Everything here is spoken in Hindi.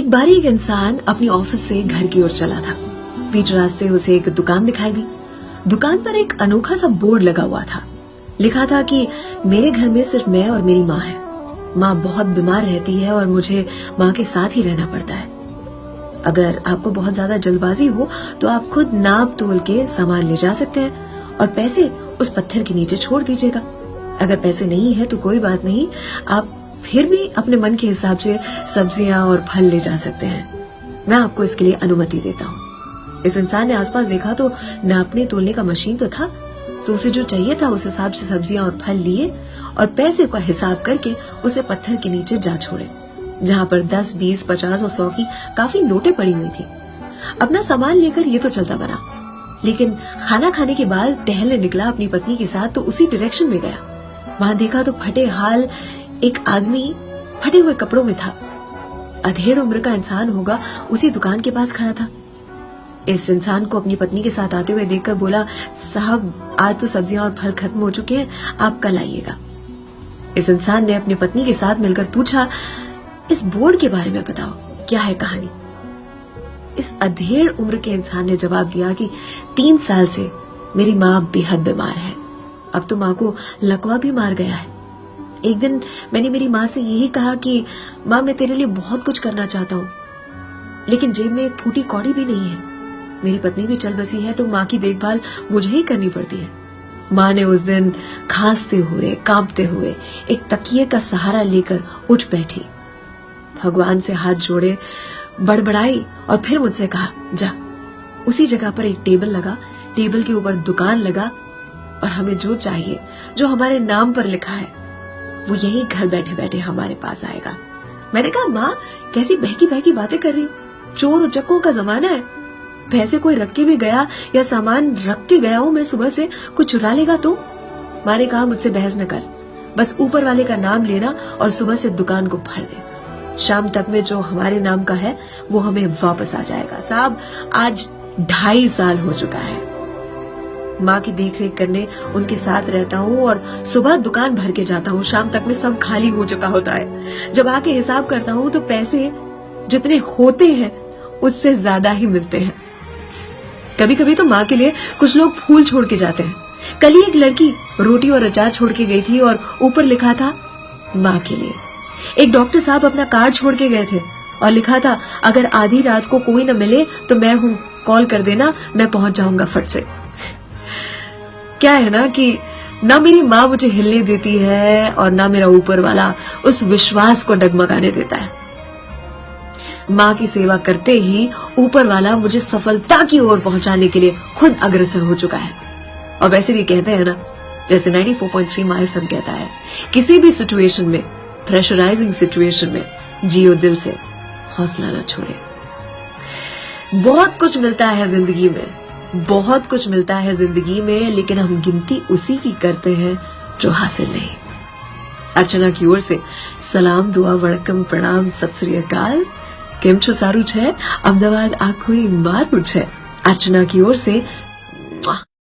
एक बारीक इंसान अपनी ऑफिस से घर की ओर चला था। बीच रास्ते उसे एक दुकान दिखाई दी। दुकान पर एक अनोखा सा बोर्ड लगा हुआ था। लिखा था कि मेरे घर में सिर्फ मैं और मेरी माँ है। माँ बहुत बीमार रहती है और मुझे माँ के साथ ही रहना पड़ता है। अगर आपको बहुत ज्यादा जल्दबाजी हो तो आप खुद नाप तोल के सामान ले जा सकते हैं और पैसे उस पत्थर के नीचे छोड़ दीजिएगा। अगर पैसे नहीं है तो कोई बात नहीं, आप फिर भी अपने मन के हिसाब से सब्जियां और फल ले जा सकते हैं। मैं आपको इसके लिए अनुमति देता हूँ। इस इंसान ने आसपास देखा तो नापने तोलने का मशीन तो था, तो उसे जो चाहिए था उस हिसाब से सब्जियां और फल लिए और पैसे का हिसाब करके उसे पत्थर के नीचे जा छोड़े, जहाँ पर 10, 20, 50 और 100 की काफी नोटें पड़ी हुई थी। अपना सामान लेकर ये तो चलता बना, लेकिन खाना खाने के बाद टहलने निकला अपनी पत्नी के साथ तो उसी डायरेक्शन में गया। वहां देखा तो फटे हाल एक आदमी फटे हुए कपड़ों में था। अधेड़ उम्र का इंसान होगा, उसी दुकान के पास खड़ा था। इस इंसान को अपनी पत्नी के साथ आते हुए देखकर बोला, साहब आज तो सब्जियां और फल खत्म हो चुके हैं, आप कल आइएगा। इस इंसान ने अपनी पत्नी के साथ मिलकर पूछा, इस बोर्ड के बारे में बताओ, क्या है कहानी। इस अधेड़ उम्र के इंसान ने जवाब दिया कि 3 साल से मेरी माँ बेहद बीमार है। अब तो माँ को लकवा भी मार गया है। एक दिन मैंने मेरी माँ से यही कहा कि माँ मैं तेरे लिए बहुत कुछ करना चाहता हूँ, लेकिन जेब में एक फूटी कौड़ी भी नहीं है। मेरी पत्नी भी चल बसी है तो माँ की देखभाल मुझे ही करनी पड़ती है। माँ ने उस दिन खांसते हुए कांपते हुए एक तकिए का सहारा लेकर उठ बैठी, भगवान से हाथ जोड़े, बड़बड़ाई और फिर मुझसे कहा, जा उसी जगह पर एक टेबल लगा, टेबल के ऊपर दुकान लगा और हमें जो चाहिए, जो हमारे नाम पर लिखा है, वो यही घर बैठे बैठे हमारे पास आएगा। मैंने कहा, माँ कैसी बहकी बहकी बातें कर रही हो, चोर उचक्कों का जमाना है। पैसे कोई रख के भी गया या सामान रख के गया हूं मैं सुबह से, कोई चुरा लेगा तो। माँ ने कहा, मुझसे बहस न कर, बस ऊपर वाले का नाम लेना और सुबह से दुकान को भर दे। शाम तक में जो हमारे नाम का है वो हमें वापस आ जाएगा। साहब आज 2.5 साल हो चुका है माँ की देखरेख करने उनके साथ रहता हूँ और सुबह दुकान भर के जाता हूँ, शाम तक में सब खाली हो चुका होता है। जब आके हिसाब करता हूँ तो पैसे जितने होते हैं उससे ज्यादा ही मिलते हैं। कभी कभी तो माँ के लिए कुछ लोग फूल छोड़ के जाते हैं। कल ही एक लड़की रोटी और अचार छोड़ के गई थी और ऊपर लिखा था माँ के लिए। एक डॉक्टर साहब अपना कार्ड छोड़ के गए थे और लिखा था, अगर आधी रात को कोई न मिले तो मैं हूँ, कॉल कर देना, मैं पहुंच जाऊंगा फट से। क्या है ना कि ना मेरी माँ मुझे हिलने देती है और ना मेरा ऊपर वाला उस विश्वास को डगमगाने देता है। माँ की सेवा करते ही ऊपर वाला मुझे सफलता की ओर पहुंचाने के लिए खुद अग्रसर हो चुका है। और वैसे भी कहते हैं ना, जैसे 94.3 माय एफएम कहता है, किसी भी सिचुएशन में, प्रेशराइजिंग सिचुएशन में जियो दिल से, हौसला ना छोड़े। बहुत कुछ मिलता है जिंदगी में, बहुत कुछ मिलता है जिंदगी में, लेकिन हम गिनती उसी की करते हैं जो हासिल नहीं। अर्चना की ओर से सलाम, दुआ, वणकम, प्रणाम, सत श्री अकाल। केम छो सारू छे? अहमदाबाद आखोई मारू छे। अर्चना की ओर से